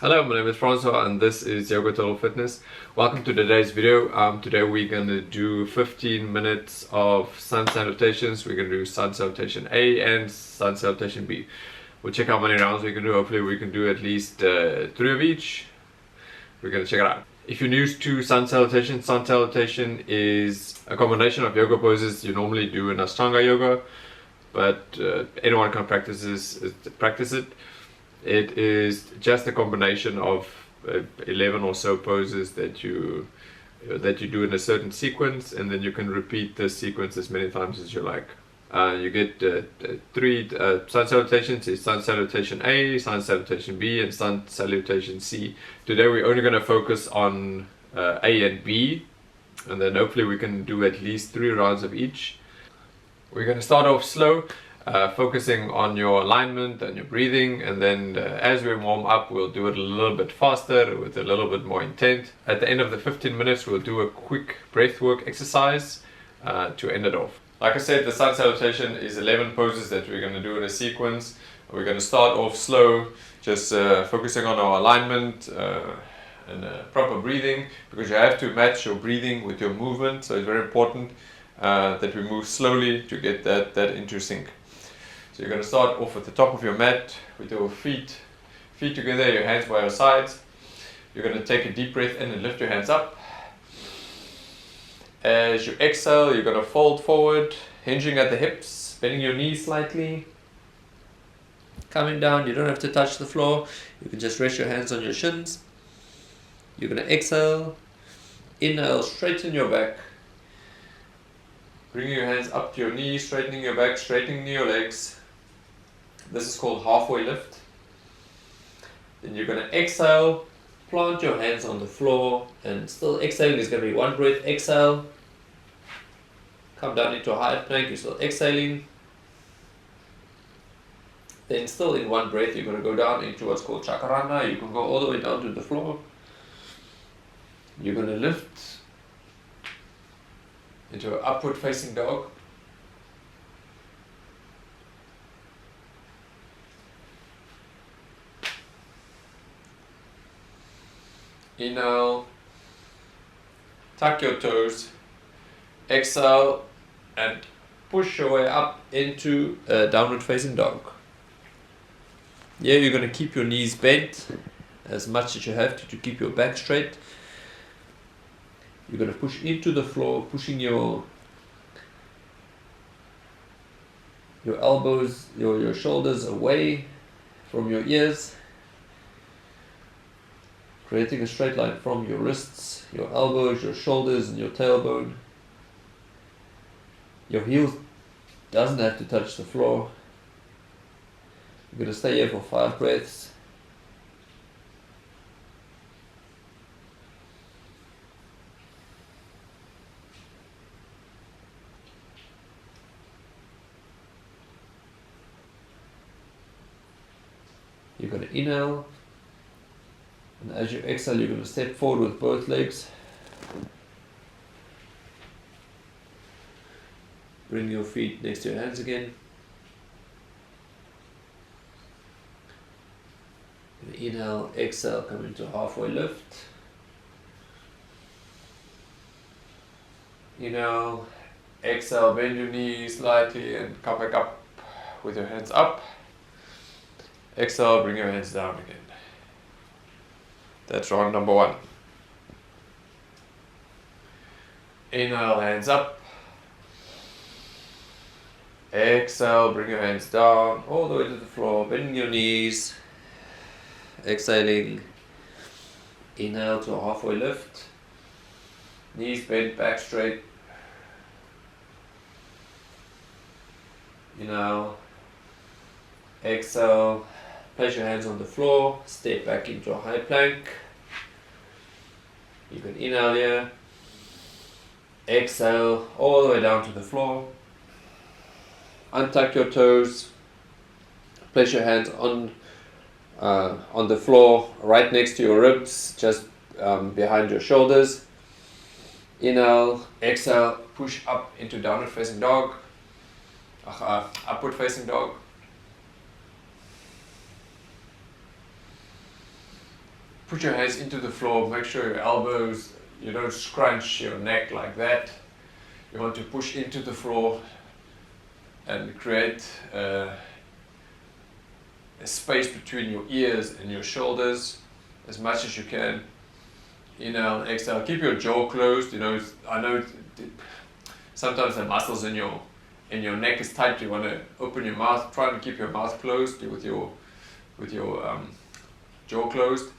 Hello, my name is Francois and this is Yoga Total Fitness. Welcome to today's video. Today we're going to do 15 minutes of Sun Salutations. We're going to do Sun Salutation A and Sun Salutation B. We'll check how many rounds we can do. Hopefully we can do at least 3 of each. We're going to check it out. If you're new to Sun Salutation is a combination of yoga poses you normally do in Ashtanga yoga, but anyone can practice it. It is just a combination of 11 or so poses that you do in a certain sequence, and then you can repeat the sequence as many times as you like. You get 3 Sun Salutations: Sun Salutation A, Sun Salutation B, and Sun Salutation C. Today we're only going to focus on A and B, and then hopefully we can do at least 3 rounds of each. We're going to start off slow, focusing on your alignment and your breathing, and then as we warm up we'll do it a little bit faster with a little bit more intent. At the end of the 15 minutes we'll do a quick breathwork exercise to end it off. Like I said, the Sun Salutation is 11 poses that we're going to do in a sequence. We're going to start off slow, just focusing on our alignment and proper breathing, because you have to match your breathing with your movement, so it's very important that we move slowly to get that into sync. So you're going to start off at the top of your mat with your feet together, your hands by your sides. You're going to take a deep breath in and lift your hands up. As you exhale, you're going to fold forward, hinging at the hips, bending your knees slightly. Coming down, you don't have to touch the floor. You can just rest your hands on your shins. You're going to exhale, inhale, straighten your back. Bringing your hands up to your knees, straightening your back, straightening your legs. This is called halfway lift. Then you're going to exhale, plant your hands on the floor, and still exhaling. There's going to be one breath. Exhale, come down into a high plank. You're still exhaling. Then still in one breath, you're going to go down into what's called chakarana. You can go all the way down to the floor. You're going to lift into an upward facing dog. Inhale, tuck your toes, exhale, and push your way up into a downward facing dog. Yeah, you're going to keep your knees bent as much as you have to keep your back straight. You're going to push into the floor, pushing your elbows, your shoulders away from your ears, creating a straight line from your wrists, your elbows, your shoulders, and your tailbone. Your heels doesn't have to touch the floor. You're going to stay here for 5 breaths. You're going to inhale, and as you exhale, you're going to step forward with both legs. Bring your feet next to your hands again. Inhale, exhale, come into halfway lift. Inhale, exhale, bend your knees slightly and come back up with your hands up. Exhale, bring your hands down again. That's round number 1. Inhale, hands up. Exhale, bring your hands down all the way to the floor, bending your knees. Exhaling. Inhale to a halfway lift. Knees bent, back straight. Inhale. Exhale. Place your hands on the floor, step back into a high plank. You can inhale here, exhale all the way down to the floor. Untuck your toes, place your hands on the floor right next to your ribs, just behind your shoulders. Inhale, exhale, push up into downward facing dog, upward facing dog. put your hands into the floor. Make sure your elbows, you don't scrunch your neck like that. You want to push into the floor and create a space between your ears and your shoulders as much as you can. Inhale and exhale. Keep your jaw closed. You know, I know sometimes the muscles in your neck is tight. You want to open your mouth. Try to keep your mouth closed with your jaw closed.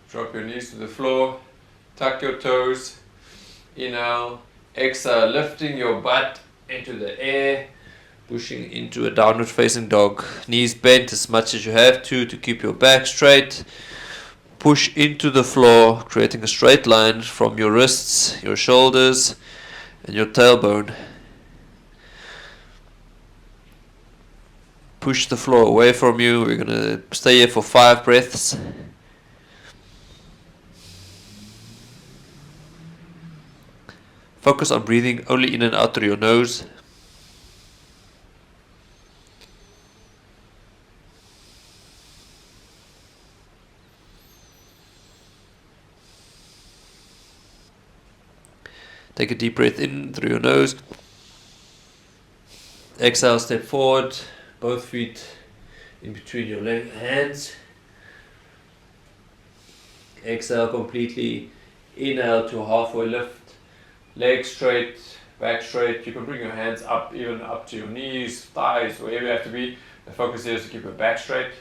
Drop your knees to the floor, tuck your toes, inhale, exhale, lifting your butt into the air, pushing into a downward facing dog. Knees bent as much as you have to keep your back straight. Push into the floor, creating a straight line from your wrists, your shoulders, and your tailbone. Push the floor away from you. We're going to stay here for 5 breaths. Focus on breathing only in and out through your nose. Take a deep breath in through your nose. Exhale, step forward, both feet in between your hands. Exhale completely. Inhale to halfway lift. Legs straight, back straight. You can bring your hands up, even up to your knees, thighs, wherever you have to be. The focus here is to keep your back straight.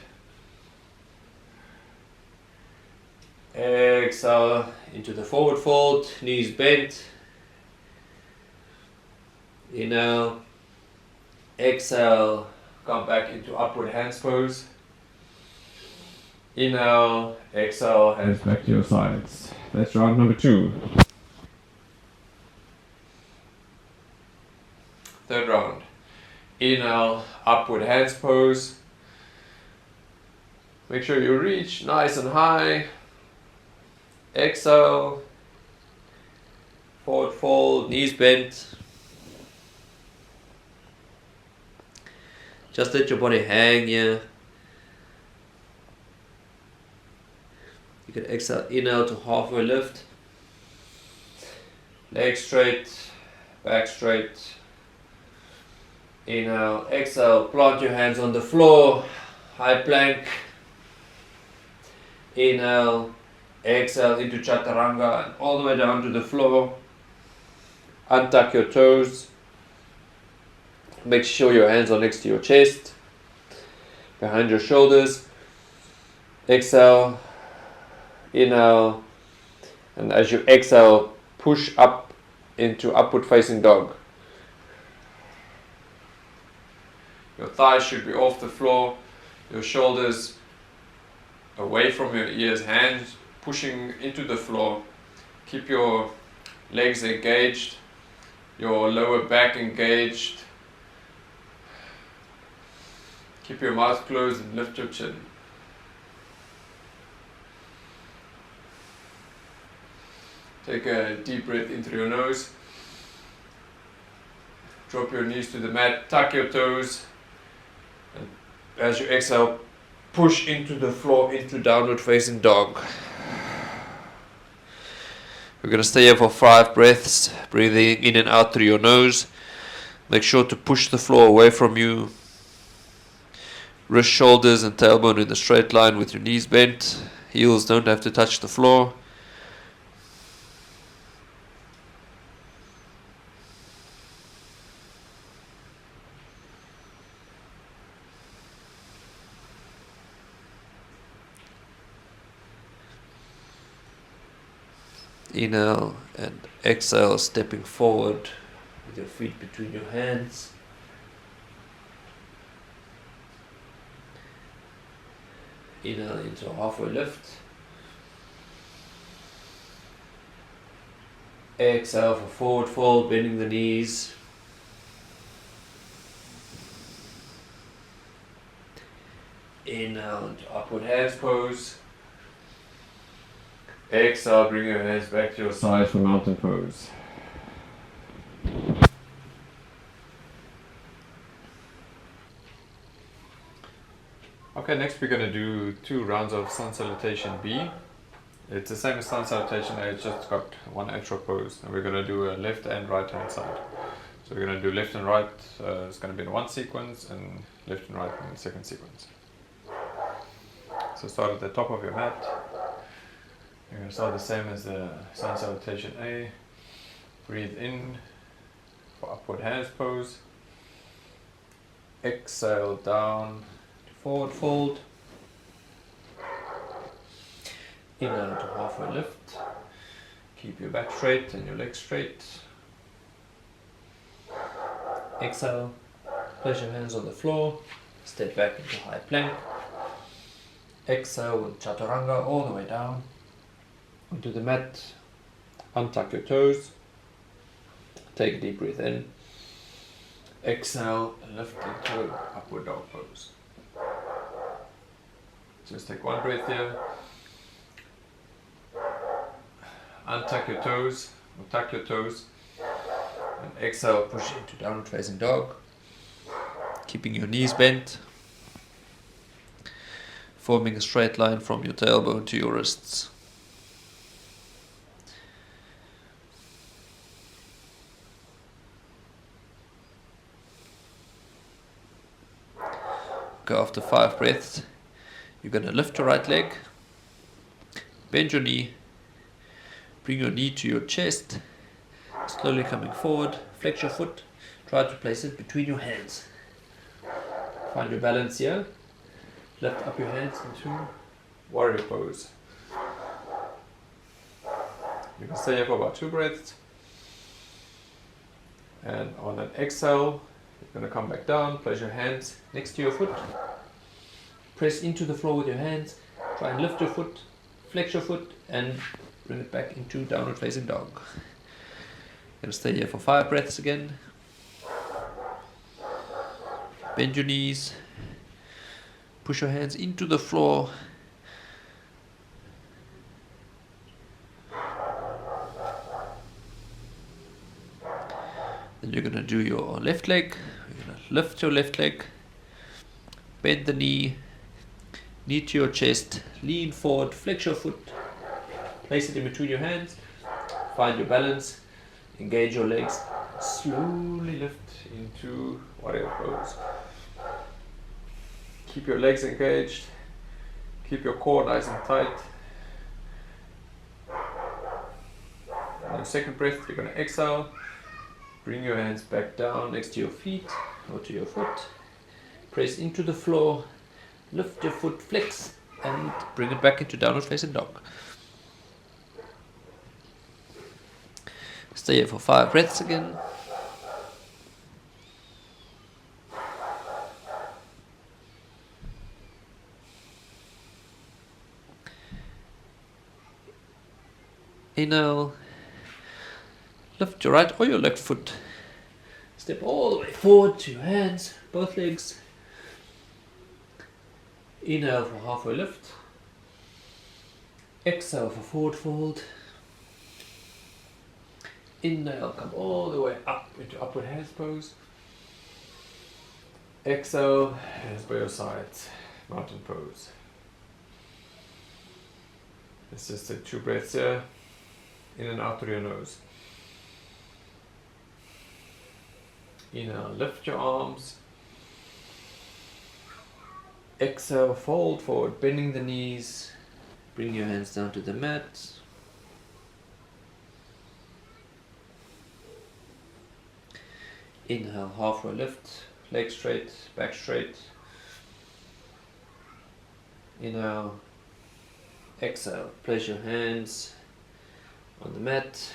Exhale into the forward fold, knees bent. Inhale. Exhale, come back into upward hands pose. Inhale, exhale, hands back to your sides. That's round number 2. Third round. Inhale, upward hands pose. Make sure you reach nice and high. Exhale, forward fold, knees bent. Just let your body hang here. You can exhale, inhale to halfway lift. Legs straight, back straight. Inhale, exhale, plant your hands on the floor, high plank. Inhale, exhale into chaturanga and all the way down to the floor. Untuck your toes. Make sure your hands are next to your chest, behind your shoulders. Exhale, inhale, and as you exhale, push up into upward facing dog. Your thighs should be off the floor, your shoulders away from your ears, hands pushing into the floor. Keep your legs engaged, your lower back engaged. Keep your mouth closed and lift your chin. Take a deep breath in through your nose. Drop your knees to the mat, tuck your toes. And as you exhale, push into the floor, into downward facing dog. We're going to stay here for 5 breaths, breathing in and out through your nose. Make sure to push the floor away from you. Wrist, shoulders and tailbone in a straight line with your knees bent. Heels don't have to touch the floor. Inhale and exhale, stepping forward with your feet between your hands. Inhale into a halfway lift. Exhale for forward fold, bending the knees. Inhale into upward hands pose. Exhale, bring your hands back to your side for mountain pose. Okay, next we're going to do 2 rounds of Sun Salutation B. It's the same as Sun Salutation A, it's just got 1 extra pose. And we're going to do a left and right hand side. So we're going to do left and right, it's going to be in 1 sequence, and left and right in the 2nd sequence. So start at the top of your mat. You're going to start the same as the Sun Salutation A. Breathe in for upward hands pose. Exhale down to forward fold. Inhale to halfway lift. Keep your back straight and your legs straight. Exhale, place your hands on the floor, step back into high plank. Exhale with chaturanga all the way down onto the mat. Untuck your toes. Take a deep breath in. Exhale and lift into upward dog pose. Just take 1 breath here. Untuck your toes, or tuck your toes. And exhale, push into downward facing dog. Keeping your knees bent. Forming a straight line from your tailbone to your wrists. Okay, after 5 breaths, you're going to lift your right leg, bend your knee, bring your knee to your chest, slowly coming forward, flex your foot, try to place it between your hands. Find your balance here, lift up your hands into warrior pose. You can stay here for about 2 breaths, and on an exhale, you're going to come back down, place your hands next to your foot, press into the floor with your hands, try and lift your foot, flex your foot, and bring it back into downward facing dog. You're going to stay here for 5 breaths again. Bend your knees, push your hands into the floor. Then you're going to do your left leg. You're going to lift your left leg, bend the knee, knee to your chest, lean forward, flex your foot, place it in between your hands, find your balance, engage your legs, slowly lift into warrior pose. Keep your legs engaged, keep your core nice and tight. On your 2nd breath, you're going to exhale. Bring your hands back down next to your feet or to your foot. Press into the floor, lift your foot, flex, and bring it back into downward facing dog. Stay here for 5 breaths again. Inhale. Lift your right or your left foot. Step all the way forward to your hands, both legs. Inhale for halfway lift. Exhale for forward fold. Inhale, come all the way up into upward hands pose. Exhale, hands by your sides, mountain pose. Let's just take 2 breaths here, in and out through your nose. Inhale, lift your arms. Exhale, fold forward, bending the knees. Bring your hands down to the mat. Inhale, halfway lift, legs straight, back straight. Inhale, exhale, place your hands on the mat.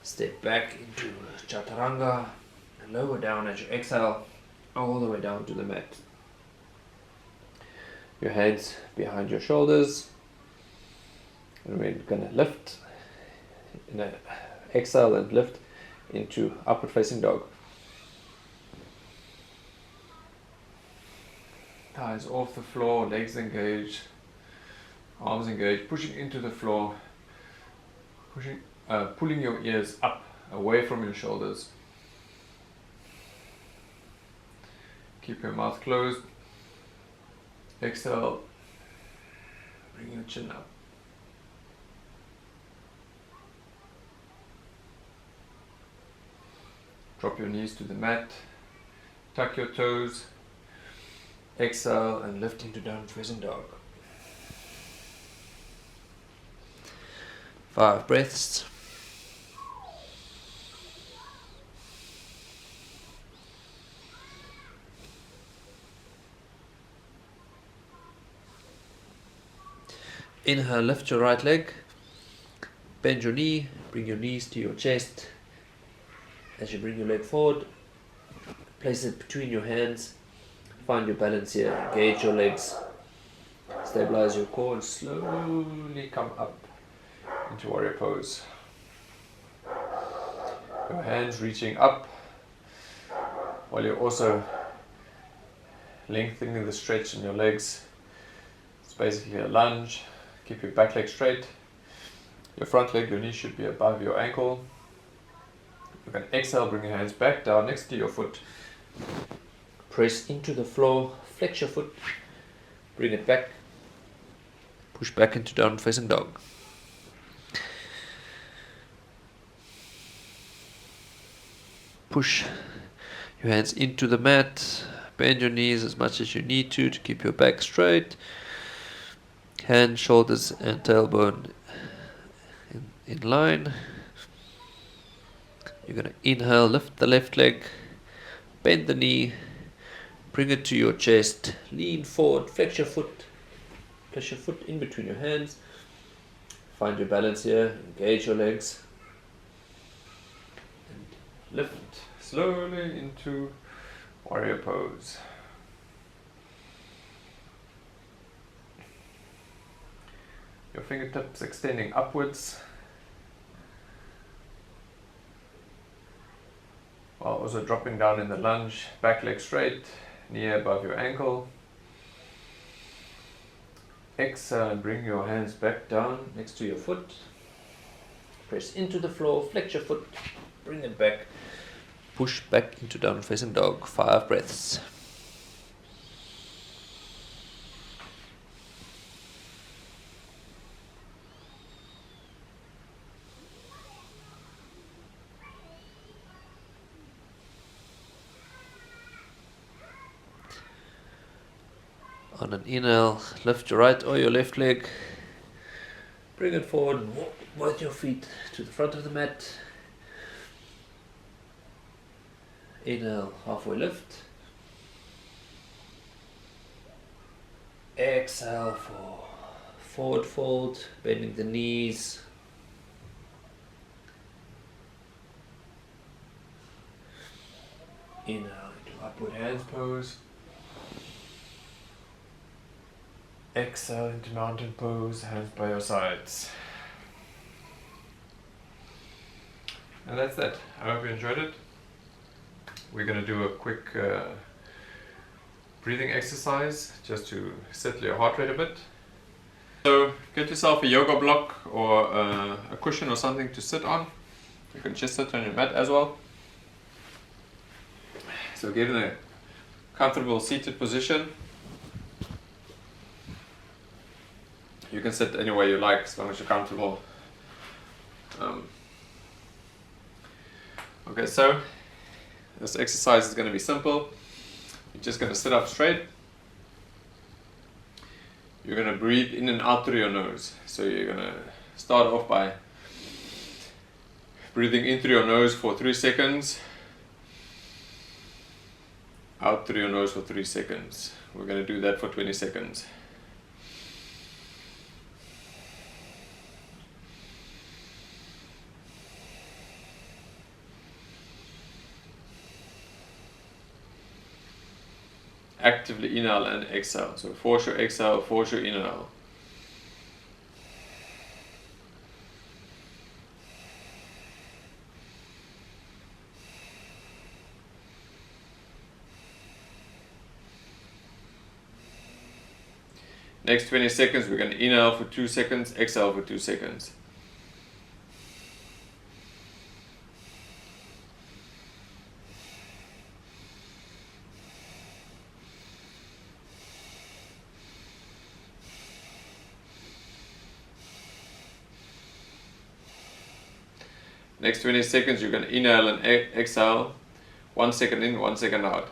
Step back into chaturanga and lower down as you exhale, all the way down to the mat. Your hands behind your shoulders, and we're going to lift in an exhale and lift into upward facing dog. Thighs off the floor, legs engaged. Arms engaged, pushing into the floor, pulling your ears up, away from your shoulders. Keep your mouth closed. Exhale, bring your chin up. Drop your knees to the mat, tuck your toes, exhale and lift into downward facing dog. 5 breaths. Inhale, lift your right leg, bend your knee, bring your knees to your chest. As you bring your leg forward, place it between your hands, find your balance here, engage your legs, stabilize your core and slowly come up into warrior pose. Your hands reaching up while you're also lengthening the stretch in your legs. It's basically a lunge. Keep your back leg straight. Your front leg, your knee should be above your ankle. You can exhale, bring your hands back down next to your foot. Press into the floor, flex your foot, bring it back, push back into downward facing dog. Push your hands into the mat, bend your knees as much as you need to keep your back straight. Hands, shoulders and tailbone in line. You're going to inhale, lift the left leg, bend the knee, bring it to your chest, lean forward, flex your foot, place your foot in between your hands, find your balance here, engage your legs, and lift slowly into warrior pose. Your fingertips extending upwards, while also dropping down in the lunge, back leg straight, knee above your ankle. Exhale and bring your hands back down next to your foot. Press into the floor, flex your foot, bring it back, push back into downward facing dog. 5 breaths. On an inhale, lift your right or your left leg, bring it forward, and walk both your feet to the front of the mat. Inhale, halfway lift. Exhale for forward fold, bending the knees. Inhale into upward hands pose. Exhale into mountain pose, hands by your sides. And that's that. I hope you enjoyed it. We're going to do a quick breathing exercise just to settle your heart rate a bit. So get yourself a yoga block or a cushion or something to sit on. You can just sit on your mat as well. So get in a comfortable seated position. You can sit any way you like as long as you're comfortable. Okay, so this exercise is going to be simple. You're just going to sit up straight. You're going to breathe in and out through your nose. So you're going to start off by breathing in through your nose for 3 seconds. Out through your nose for 3 seconds. We're going to do that for 20 seconds. Actively inhale and exhale. So force your exhale, force your inhale. Next 20 seconds, we're going to inhale for 2 seconds, exhale for 2 seconds. Next 20 seconds, you're going to inhale and exhale. 1 second in, 1 second out.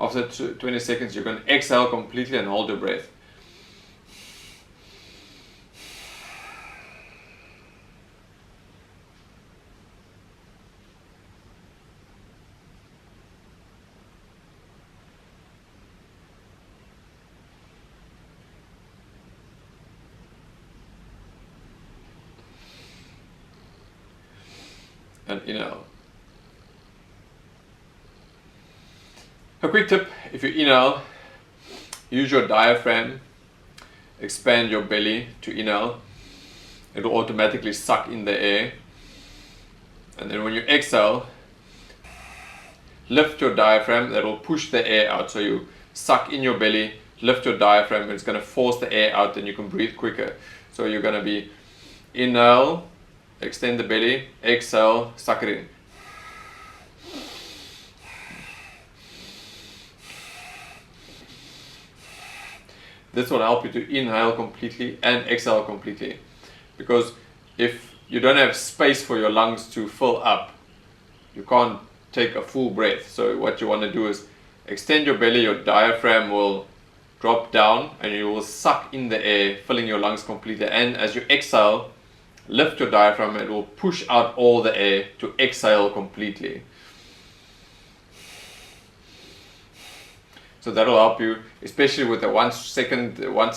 After 20 seconds, you're going to exhale completely and hold your breath. And inhale. A quick tip, if you inhale, use your diaphragm, expand your belly to inhale. It will automatically suck in the air. And then when you exhale, lift your diaphragm, that will push the air out. So you suck in your belly, lift your diaphragm, and it's going to force the air out and you can breathe quicker. So you're going to be inhale, extend the belly, exhale, suck it in. This will help you to inhale completely and exhale completely. Because if you don't have space for your lungs to fill up, you can't take a full breath. So what you want to do is extend your belly, your diaphragm will drop down and you will suck in the air, filling your lungs completely. And as you exhale, lift your diaphragm, it will push out all the air to exhale completely. So that will help you, especially with the 1 second in, 1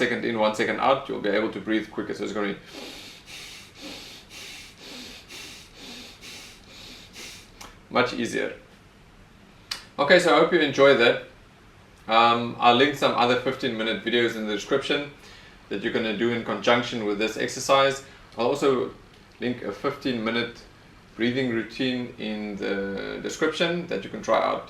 second out, you'll be able to breathe quicker. So it's going to be much easier. Okay, so I hope you enjoyed that. I'll link some other 15-minute videos in the description that you're going to do in conjunction with this exercise. I'll also link a 15-minute breathing routine in the description that you can try out.